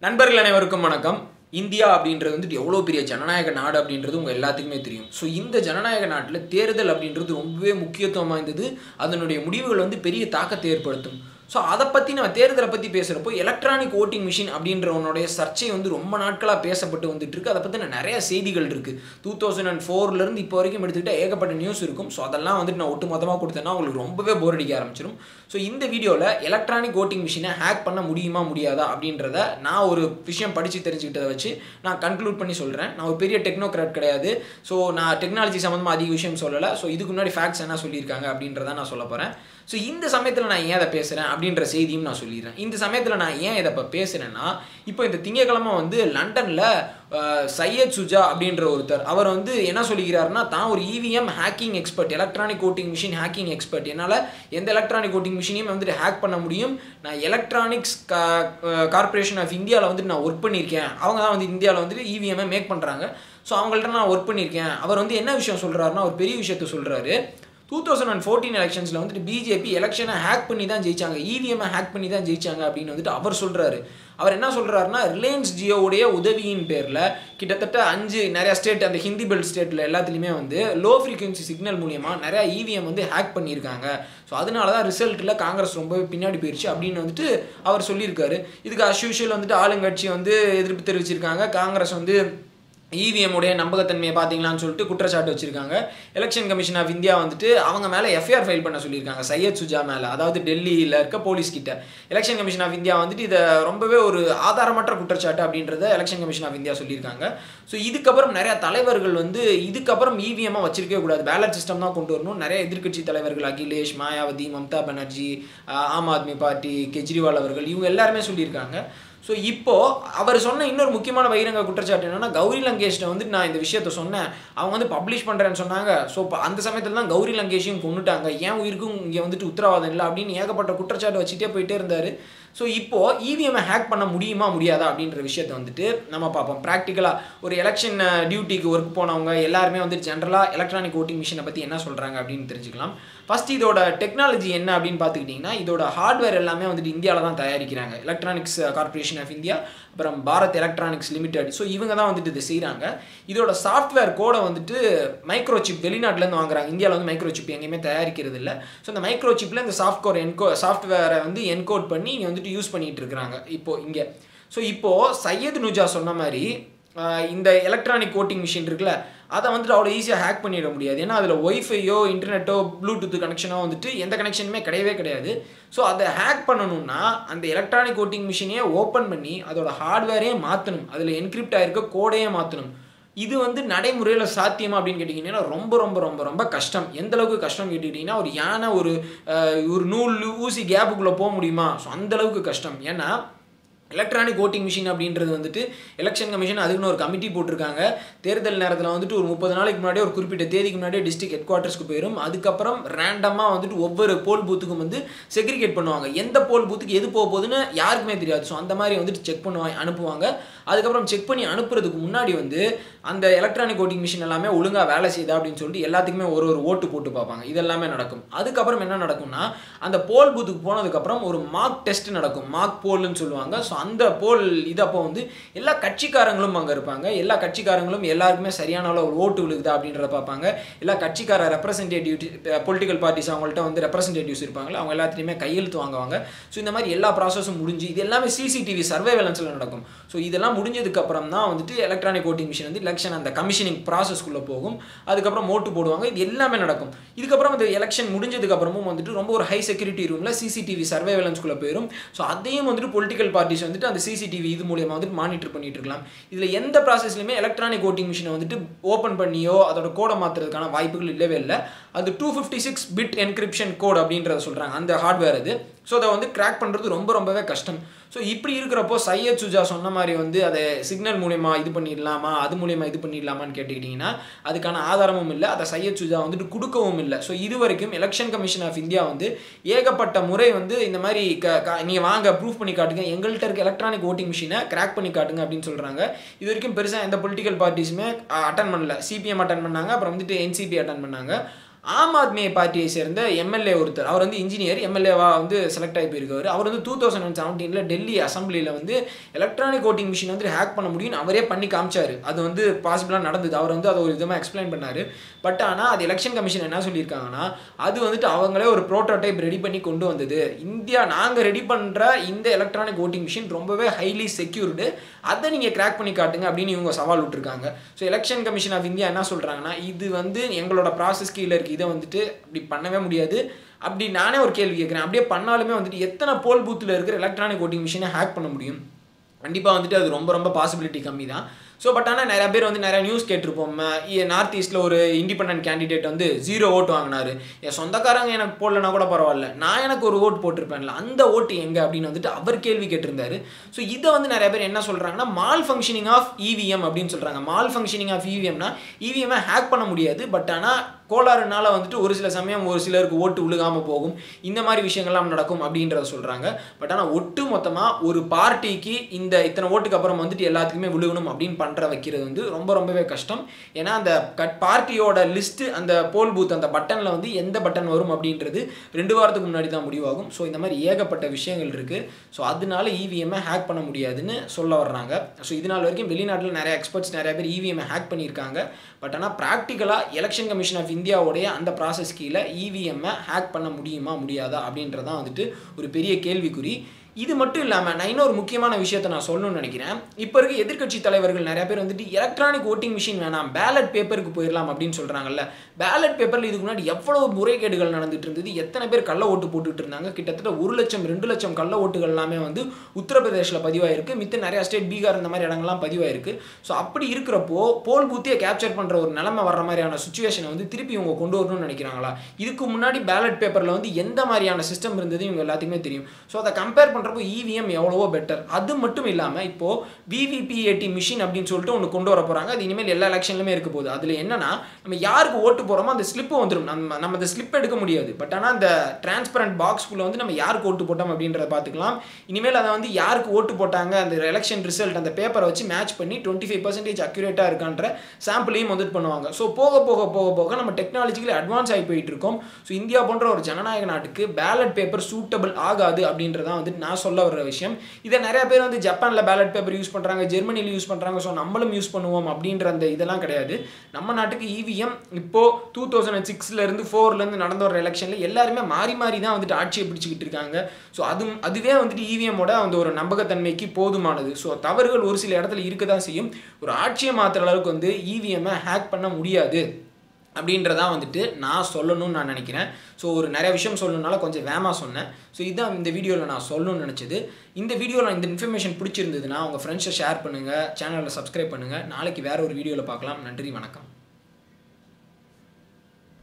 நண்பர்கள் அனைவருக்கும் வணக்கம். இந்தியா அப்படின்றது வந்துட்டு எவ்வளோ பெரிய ஜனநாயக நாடு அப்படின்றது உங்கள் எல்லாத்துக்குமே தெரியும். ஸோ இந்த ஜனநாயக நாட்டில் தேர்தல் அப்படின்றது ரொம்பவே முக்கியத்துவம் வாய்ந்தது. அதனுடைய முடிவுகள் வந்து பெரிய தாக்கத்தை ஏற்படுத்தும். ஸோ அதை பற்றி நம்ம தேர்தலை பற்றி பேசுகிறப்போ எலக்ட்ரானிக் ஓட்டிங் மிஷின் அப்படின்றவனுடைய சர்ச்சை வந்து ரொம்ப நாட்களாக பேசப்பட்டு வந்துட்டு இருக்கு. அதை பற்றின நிறைய செய்திகள் இருக்குது. 2004 இப்போ வரைக்கும் எடுத்துக்கிட்டால் ஏகப்பட்ட நியூஸ் இருக்கும். ஸோ அதெல்லாம் வந்துட்டு நான் ஒட்டுமொத்தமாக கொடுத்தேன்னா உங்களுக்கு ரொம்பவே போர் அடிக்க ஆரம்பிச்சிடும். ஸோ இந்த வீடியோவில் எலக்ட்ரானிக் ஓட்டிங் மிஷினை ஹேக் பண்ண முடியுமா முடியாதா அப்படின்றத நான் ஒரு விஷயம் படித்து தெரிஞ்சுக்கிட்டதை வச்சு நான் கன்க்ளூட் பண்ணி சொல்கிறேன். நான் ஒரு பெரிய டெக்னோக்ராட் கிடையாது. ஸோ நான் டெக்னாலஜி சம்மந்தமாக அதிக விஷயம் சொல்லலை. ஸோ இதுக்கு முன்னாடி ஃபேக்ட்ஸ் என்ன சொல்லியிருக்காங்க அப்படின்றத நான் சொல்ல போகிறேன். ஸோ இந்த சமயத்தில் நான் ஏன் அதை பேசுகிறேன் அப்படின்ற செய்தியும் நான் சொல்லிடுறேன். இந்த சமயத்தில் நான் ஏன் இதை இப்போ பேசுகிறேன்னா, இப்போ இந்த திங்கட்கிழமை வந்து லண்டனில் சையத் சுஜா அப்படின்ற ஒருத்தர் அவர் வந்து என்ன சொல்லிக்கிறாருன்னா, தான் ஒரு EVM hacking expert, electronic voting machine hacking expert. என்னால் எந்த எலக்ட்ரானிக் ஓட்டிங் மிஷினையும் வந்துட்டு ஹேக் பண்ண முடியும். நான் எலக்ட்ரானிக்ஸ் கார்பரேஷன் ஆஃப் இந்தியாவில் வந்துட்டு நான் ஒர்க் பண்ணியிருக்கேன். அவங்க தான் வந்து இந்தியாவில் வந்துட்டு இவிஎம்ஐ மேக் பண்ணுறாங்க. ஸோ அவங்கள்ட்ட நான் ஒர்க் பண்ணியிருக்கேன். அவர் வந்து என்ன விஷயம் சொல்கிறாருன்னா, ஒரு பெரிய விஷயத்த சொல்கிறாரு. 2014 எலெக்ஷன்ஸில் வந்துட்டு பிஜேபி எலெக்ஷனை ஹேக் பண்ணி தான் ஜெயிச்சாங்க, இவிஎம்ஐ ஹேக் பண்ணி தான் ஜெயிச்சாங்க அப்படின்னு வந்துட்டு அவர் சொல்கிறாரு. அவர் என்ன சொல்கிறாருன்னா, ரிலையன்ஸ் ஜியோவுடைய உதவியின் பேரில் கிட்டத்தட்ட 5 நிறையா ஸ்டேட், அந்த ஹிந்தி பெல்ட் ஸ்டேட்டில் எல்லாத்துலேயுமே வந்து லோ ஃப்ரீக்வன்சி சிக்னல் மூலியமாக நிறையா இவிஎம் வந்து ஹேக் பண்ணியிருக்காங்க. ஸோ அதனால தான் ரிசல்ட்டில் காங்கிரஸ் ரொம்பவே பின்னாடி போயிடுச்சு அப்படின்னு வந்துட்டு அவர் சொல்லியிருக்காரு. இதுக்கு அஸ்யூஷுவல் வந்துட்டு ஆளுங்கட்சி வந்து எதிர்ப்பு தெரிவிச்சிருக்காங்க. காங்கிரஸ் வந்து இவிஎம் உடைய நம்பகத்தன்மையை பார்த்தீங்களான்னு சொல்லிட்டு குற்றச்சாட்டு வச்சிருக்காங்க. எலெக்ஷன் கமிஷன் ஆஃப் இந்தியா வந்துட்டு அவங்க மேலே எஃப்ஐஆர் ஃபைல் பண்ண சொல்லியிருக்காங்க, சையத் சுஜா மேலே, அதாவது டெல்லியில் இருக்க போலீஸ் கிட்ட. எலெக்ஷன் கமிஷன் ஆஃப் இந்தியா வந்துட்டு இதை ரொம்பவே ஒரு ஆதாரமற்ற குற்றச்சாட்டு அப்படின்றத எலெக்ஷன் கமிஷன் ஆஃப் இந்தியா சொல்லியிருக்காங்க. ஸோ இதுக்கப்புறம் நிறையா தலைவர்கள் வந்து இதுக்கப்புறம் இவிஎம்மாக வச்சிருக்கவே கூடாது, பேலட் சிஸ்டம் தான் கொண்டு வரணும். நிறைய எதிர்க்கட்சி தலைவர்கள் அகிலேஷ், மாயாவதி, மம்தா பானர்ஜி, ஆம் ஆத்மி பார்ட்டி, கெஜ்ரிவால் அவர்கள், இவங்க எல்லாருமே சொல்லியிருக்காங்க. ஸோ இப்போது அவர் சொன்ன இன்னொரு முக்கியமான பகிரங்க குற்றச்சாட்டு என்னென்னா, கௌரி லங்கேஷ்ட வந்து நான் இந்த விஷயத்த சொன்னேன், அவங்க வந்து பப்ளிஷ் பண்ணுறேன்னு சொன்னாங்க. ஸோ அந்த சமயத்தில் தான் கௌரி லங்கேஷையும் கொண்டுட்டாங்க, ஏன் உயிருக்கும் இங்கே வந்துட்டு உத்தரவாதம் இல்லை அப்படின்னு ஏகப்பட்ட குற்றச்சாட்டு வச்சுட்டே போயிட்டே இருந்தார். ஸோ இப்போது இவிஎம்ஐ ஹேக் பண்ண முடியுமா முடியாதா அப்படின்ற விஷயத்தை வந்துட்டு நம்ம பார்ப்போம். ப்ராக்டிக்கலாக ஒரு எலெக்ஷன் டியூட்டிக்கு ஒர்க் போனவங்க எல்லாருமே வந்து ஜென்ரலாக எலக்ட்ரானிக் ஓட்டிங் மிஷினை பற்றி என்ன சொல்கிறாங்க அப்படின்னு தெரிஞ்சுக்கலாம். ஃபஸ்ட் இதோட டெக்னாலஜி என்ன அப்படின்னு பார்த்துக்கிட்டிங்கன்னா, இதோட ஹார்ட்வேர் எல்லாமே வந்துட்டு இந்தியாவில் தான் தயாரிக்கிறாங்க. எலக்ட்ரானிக்ஸ் கார்பரேஷன் ஆஃப் இந்தியா, அப்புறம் பாரத் எலக்ட்ரானிக்ஸ் லிமிடெட். ஸோ இவங்க தான் வந்துட்டு இதை செய்கிறாங்க. இதோட சாஃப்ட்வேர் கோடை வந்துட்டு மைக்ரோசிப் வெளிநாட்டிலேருந்து வாங்குறாங்க. இந்தியாவில் வந்து மைக்ரோசிப் எங்கேயுமே தயாரிக்கிறது இல்லை. ஸோ இந்த மைக்ரோசிப்பில் இந்த சாஃப்ட்வேரை வந்து என்கோட் பண்ணி இங்கே வந்துட்டு யூஸ் பண்ணிகிட்டு இருக்கிறாங்க இப்போது இங்கே. ஸோ இப்போது சையத் நுஜா சொன்ன மாதிரி இந்த எலக்ட்ரானிக் ஓட்டிங் மிஷின் இருக்குல்ல, அதை வந்துட்டு அவ்வளோ ஈஸியாக ஹேக் பண்ணிட முடியாது. ஏன்னா அதில் ஒய்ஃபையோ இன்டர்நெட்டோ ப்ளூடூத் கனெக்ஷனோ வந்துட்டு எந்த கனெக்ஷனுமே கிடையவே கிடையாது. ஸோ அதை ஹேக் பண்ணணும்னா அந்த எலக்ட்ரானிக் ஓட்டிங் மிஷினையே ஓப்பன் பண்ணி அதோட ஹார்ட்வேரையே மாற்றணும், அதில் என்கிரிப்ட் ஆகிருக்க கோடையே மாற்றணும். இது வந்து நடைமுறையில் சாத்தியமா அப்படின்னு கேட்டிங்கன்னா ரொம்ப ரொம்ப ரொம்ப ரொம்ப கஷ்டம். எந்த அளவுக்கு கஷ்டம் கேட்டுக்கிட்டிங்கன்னா, ஒரு யானை ஒரு நூல் ஊசி கேப்புக்குள்ளே போக முடியுமா? ஸோ அந்தளவுக்கு கஷ்டம். ஏன்னா எலக்ட்ரானிக் ஓட்டிங் மிஷின் அப்படின்றது வந்துட்டு எலெக்ஷன் கமிஷன் அதுக்குன்னு ஒரு கமிட்டி போட்டிருக்காங்க. தேர்தல் நேரத்தில் வந்துட்டு ஒரு 30 நாளைக்கு முன்னாடியே, ஒரு குறிப்பிட்ட தேதிக்கு முன்னாடியே டிஸ்ட்ரிக்ட் ஹெட் குவார்ட்டர்ஸ்க்கு போயிடும். அதுக்கப்புறம் ரேண்டமாக வந்துட்டு ஒவ்வொரு போல் பூத்துக்கும் வந்து செக்ரிகேட் பண்ணுவாங்க. எந்த போல் பூத்துக்கு எது போக போகுதுன்னு யாருக்குமே தெரியாது. ஸோ அந்த மாதிரி வந்துட்டு செக் பண்ணுவாங்க, அனுப்புவாங்க. அதுக்கப்புறம் செக் பண்ணி அனுப்புறதுக்கு முன்னாடி வந்து அந்த எலக்ட்ரானிக் ஓட்டிங் மிஷின் எல்லாமே ஒழுங்காக வேலை செய்யுதா அப்படின்னு சொல்லிட்டு எல்லாத்துக்குமே ஒரு ஓட்டு போட்டு பார்ப்பாங்க. இதெல்லாமே நடக்கும். அதுக்கப்புறம் என்ன நடக்கும்னா, அந்த போல் பூத்துக்கு போனதுக்கப்புறம் ஒரு மார்க் டெஸ்ட் நடக்கும், மார்க் போல்னு சொல்லுவாங்க. ஸோ அந்த போல் இது அப்போ வந்து எல்லா கட்சிக்காரங்களும் அங்கே இருப்பாங்க. எல்லா கட்சிக்காரங்களும் எல்லாருக்குமே சரியான அளவு ஓட்டு விழுகுதா அப்படின்றத பார்ப்பாங்க. எல்லா கட்சிக்கார ரெப்ரசன்டேட்டிவ் பொலிட்டிக்கல் பார்ட்டிஸ் அவங்கள்ட்ட வந்து ரெப்ரசன்டேட்டிவ்ஸ் இருப்பாங்களா, அவங்க எல்லாத்துலேயுமே கையெழுத்து வாங்குவாங்க. ஸோ இந்த மாதிரி எல்லா ப்ராசஸும் முடிஞ்சு இது எல்லாமே சிசிடிவி சர்வேலன்ஸில் நடக்கும். ஸோ இதெல்லாம் முடிஞ்சதுக்கப்புறம் தான் வந்துட்டு எலக்ட்ரானிக் ஓட்டிங் மிஷின் வந்து எலெக்ஷன் அந்த கமிஷனிங் ப்ராசஸ்க்குள்ளே போகும். அதுக்கப்புறம் ஓட்டு போடுவாங்க. இது எல்லாமே நடக்கும். இதுக்கப்புறம் இந்த எலெக்ஷன் முடிஞ்சதுக்கப்புறமும் வந்துட்டு ரொம்ப ஒரு ஹை செக்யூரிட்டி ரூமில் சிசிடிவி சர்வேலன்ஸ்குள்ளே போயிடும். ஸோ அதையும் வந்துட்டு பொலிட்டிக்கல் பார்ட்டிஸ் வந்துட்டு அந்த சிசிடிவி இது மூலியமாக வந்துட்டு மானிட்டர் பண்ணிட்டு இருக்கலாம். இதில் எந்த ப்ராசஸ்லையுமே எலக்ட்ரானிக் ஓட்டிங் மிஷினை வந்துட்டு ஓப்பன் பண்ணியோ அதோட கோடை மாற்றுறதுக்கான வாய்ப்புகள் இல்லவே இல்லை. அது 256 பிட் என்கிரிப்ஷன் கோட் அப்படின்றத சொல்கிறாங்க, அந்த ஹார்ட்வேர் அது. ஸோ அதை வந்து கிராக் பண்ணுறது ரொம்பவே கஷ்டம். ஸோ இப்படி இருக்கிறப்போ சையத் சுஜா சொன்ன மாதிரி வந்து அதை சிக்னல் மூலயமா இது பண்ணிடலாமா, அது மூலயமா இது பண்ணிடலாமான்னு கேட்டுக்கிட்டிங்கன்னா அதுக்கான ஆதாரமும் இல்லை, அதை சையத் சுஜா வந்துட்டு கொடுக்கவும் இல்லை. ஸோ இது வரைக்கும் எலெக்ஷன் கமிஷன் ஆஃப் இந்தியா வந்து ஏகப்பட்ட முறை வந்து இந்த மாதிரி நீங்கள் வாங்க ப்ரூஃப் பண்ணி காட்டுங்க, எங்கள்கிட்ட இருக்க எலக்ட்ரானிக் ஓட்டிங் மிஷினை கிராக் பண்ணி காட்டுங்க அப்படின்னு சொல்கிறாங்க. இது வரைக்கும் பெருசாக எந்த பொலிட்டிக்கல் பார்ட்டிஸுமே அட்டன் பண்ணல. சிபிஎம் அட்டன் பண்ணாங்க, அப்புறம் வந்துட்டு என்சிபி அட்டன் பண்ணாங்க. ஆம் ஆத்மி பார்ட்டியை சேர்ந்த எம்எல்ஏ ஒருத்தர், அவர் வந்து இன்ஜினியர், எம்எல்ஏவா வந்து செலக்ட் ஆகி போயிருக்காரு. அவர் வந்து 2017 டெல்லி அசம்பிளியில் வந்து எலக்ட்ரானிக் ஓட்டிங் மிஷின் வந்து ஹேக் பண்ண முடியும்னு அவரே பண்ணி காமிச்சாரு. அது வந்து பாசிபிளாக நடந்தது. அவர் வந்து அதை ஒரு விதமாக எக்ஸ்பிளைன் பண்ணார். பட் ஆனால் அது எலெக்ஷன் கமிஷன் என்ன சொல்லியிருக்காங்கன்னா, அது வந்துட்டு அவங்களே ஒரு ப்ரோட்டோடைப் ரெடி பண்ணி கொண்டு வந்தது. இந்தியா நாங்கள் ரெடி பண்ணுற இந்த எலக்ட்ரானிக் ஓட்டிங் மிஷின் ரொம்பவே ஹைலி செக்யூர்டு, அதை நீங்கள் கிராக் பண்ணி காட்டுங்க அப்படின்னு இவங்க சவால் விட்டுருக்காங்க. So election commission of India என்ன சொல்கிறாங்கன்னா, இது வந்து எங்களோட ப்ராசஸ் கீழே இருக்குது, இதை வந்துட்டு அப்படி பண்ணவே முடியாது. அப்படி நானே ஒரு கேள்வி கேட்குறேன், அப்படியே பண்ணாலுமே வந்துட்டு எத்தனை போல் பூத்தில் இருக்கிற எலக்ட்ரானிக் ஓட்டிங் மிஷினை ஹேக் பண்ண முடியும்? கண்டிப்பாக வந்துட்டு அது ரொம்ப ரொம்ப பாசிபிலிட்டி கம்மி தான். ஸோ பட் ஆனால் நிறைய பேர் வந்து நிறைய நியூஸ் கேட்டிருப்போம். நார்த் ஈஸ்ட்டில் ஒரு இண்டிபெண்டன்ட் கேண்டிடேட் வந்து 0 ஓட்டு வாங்கினார். என் சொந்தக்காரங்க எனக்கு போடலன்னா கூட பரவாயில்ல, நான் எனக்கு ஒரு ஓட்டு போட்டிருப்பேன்ல, அந்த ஓட்டு எங்கே அப்படின்னு வந்துட்டு அவர் கேள்வி கேட்டிருந்தாரு. ஸோ இதை வந்து நிறைய பேர் என்ன சொல்கிறாங்கன்னா, மால் ஃபங்க்ஷனிங் ஆஃப் இவிஎம் அப்படின்னு சொல்கிறாங்க. மால் ஃபங்க்ஷனிங் ஆஃப் இவிஎம்னா இவிஎம்மை ஹேக் பண்ண முடியாது, பட் ஆனால் கோளாறுனால வந்துட்டு ஒரு சில சமயம் ஒரு சிலருக்கு ஓட்டு விழுகாமல் போகும், இந்த மாதிரி விஷயங்கள்லாம் நடக்கும் அப்படின்றத சொல்கிறாங்க. பட் ஆனால் ஒட்டு மொத்தமாக ஒரு பார்ட்டிக்கு இந்த இத்தனை ஓட்டுக்கு அப்புறம் வந்துட்டு எல்லாத்துக்குமே விழுகணும் அப்படின்னு பண்ணுற வைக்கிறது வந்து ரொம்பவே கஷ்டம். ஏன்னா அந்த பார்ட்டியோட லிஸ்ட்டு அந்த போல் பூத் அந்த பட்டனில் வந்து எந்த பட்டன் வரும் அப்படின்றது 2 வாரத்துக்கு முன்னாடி தான் முடிவாகும். ஸோ இந்த மாதிரி ஏகப்பட்ட விஷயங்கள் இருக்குது. ஸோ அதனால இவிஎம்மை ஹேக் பண்ண முடியாதுன்னு சொல்ல வர்றாங்க. ஸோ இதனால் வரைக்கும் வெளிநாட்டில் நிறைய எக்ஸ்பர்ட்ஸ் நிறைய பேர் இவிஎம்மை ஹேக் பண்ணியிருக்காங்க. பட் ஆனால் ப்ராக்டிக்கலாக எலெக்ஷன் கமிஷன் ஆஃப் இந்தியாவுடைய அந்த ப்ராசஸ் கீழே இவிஎம்மை ஹேக் பண்ண முடியுமா முடியாதா அப்படின்றதான் வந்துட்டு ஒரு பெரிய கேள்விக்குறி. இது மட்டும் இல்லாமல் நான் இன்னொரு முக்கியமான விஷயத்தை நான் சொல்லணும்னு நினைக்கிறேன். இப்போ இருக்க எதிர்க்கட்சி தலைவர்கள் நிறைய பேர் வந்துட்டு எலக்ட்ரானிக் ஓட்டிங் மிஷின் வேணாம், பேலட் பேப்பருக்கு போயிடலாம் அப்படின்னு சொல்கிறாங்கல்ல. பேலட் பேப்பரில் இதுக்கு முன்னாடி எவ்வளோ முறைகேடுகள் நடந்துட்டு இருந்தது, எத்தனை பேர் கள்ள ஓட்டு போட்டுட்டு இருந்தாங்க. கிட்டத்தட்ட 1 லட்சம் 2 லட்சம் கள்ள ஓட்டுகள் எல்லாமே வந்து உத்தரப்பிரதேசில் பதிவாயிருக்கு, மித்த நிறைய ஸ்டேட் பீகார் இந்த மாதிரி இடங்கள்லாம் பதிவாயிருக்கு. ஸோ அப்படி இருக்கிறப்போ போல் பூத்தியை கேப்சர் பண்ணுற ஒரு நிலைமை வர்ற மாதிரியான சுச்சுவேஷனை வந்து திருப்பி இவங்க கொண்டு வரணும்னு நினைக்கிறாங்களா? இதுக்கு முன்னாடி பேலட் பேப்பரில் வந்து எந்த மாதிரியான சிஸ்டம் இருந்தது இவங்க எல்லாத்துக்குமே தெரியும். ஸோ அதை கம்பேர் பண்ணுற இவிஎம் எவ்வளவோ பெட்டர். அது மட்டும் இல்லாமல் இப்போ விவிபிஏடி மிஷின் அப்படின்னு சொல்லிட்டு ஒன்று கொண்டு வர போகிறாங்க. அது இனிமேல் எல்லா எலெக்ஷன்லுமே இருக்க போகுது. அதில் என்னன்னா, நம்ம யாருக்கு ஓட்டு போகிறோமோ அந்த ஸ்லிப்பு வந்துடும். நம்ம அந்த ஸ்லிப் எடுக்க முடியாது. பட் ஆனால் அந்த டிரான்ஸ்பரண்ட் பாக்ஸ்குள்ளே வந்து நம்ம யாருக்கு ஓட்டு போட்டோம் அப்படின்றத பார்த்துக்கலாம். இனிமேல் அதை வந்து யாருக்கு ஓட்டு போட்டாங்க அந்த எலெக்ஷன் ரிசல்ட் அந்த பேப்பரை வச்சு மேட்ச் பண்ணி 25% அக்யூரேட்டாக இருக்கான்ற சாம்பிளையும் வந்துட்டு பண்ணுவாங்க. ஸோ போக போக நம்ம டெக்னாலஜிக்கலி அட்வான்ஸ் ஆகி போயிட்டு இருக்கோம். ஸோ இந்தியா போன்ற ஒரு ஜனநாயக நாட்டுக்கு பேலட் பேப்பர் சூட்டபிள் ஆகாது அப்படின்றதான் வந்து நான் சொல்ல வர விஷயம். இதை நிறைய பேர் வந்து ஜப்பானில் பேலட் பேப்பர் யூஸ் பண்ணுறாங்க, ஜெர்மனியில் யூஸ் பண்ணுறாங்க, ஸோ நம்மளும் யூஸ் பண்ணுவோம் அப்படின்ற அந்த இதெல்லாம் கிடையாது. நம்ம நாட்டுக்கு இவிஎம் இப்போ 2006 4 நடந்த ஒரு எலெக்ஷனில் எல்லாருமே மாறி தான் வந்துட்டு ஆட்சியை பிடிச்சிக்கிட்டு இருக்காங்க. ஸோ அதுவே வந்துட்டு இவிஎம்மோட அந்த ஒரு நம்பகத்தன்மைக்கு போதுமானது. ஸோ தவறுகள் ஒரு சில இடத்துல இருக்க தான் செய்யும். ஒரு ஆட்சியை மாற்றுற அளவுக்கு வந்து இவிஎம்மை ஹேக் பண்ண முடியாது அப்படின்றதான் வந்துட்டு நான் சொல்லணும்னு நான் நினைக்கிறேன். ஸோ ஒரு நிறைய விஷயம் சொல்லணும்னால கொஞ்சம் வேகமாக சொன்னேன். ஸோ இதுதான் இந்த வீடியோவில் நான் சொல்லணும்னு நினச்சது. இந்த வீடியோவில் இந்த இன்ஃபர்மேஷன் பிடிச்சிருந்ததுன்னா உங்கள் ஃப்ரெண்ட்ஸை ஷேர் பண்ணுங்கள், சேனலில் சப்ஸ்கிரைப் பண்ணுங்கள். நாளைக்கு வேறு ஒரு வீடியோவில் பார்க்கலாம். நன்றி, வணக்கம்.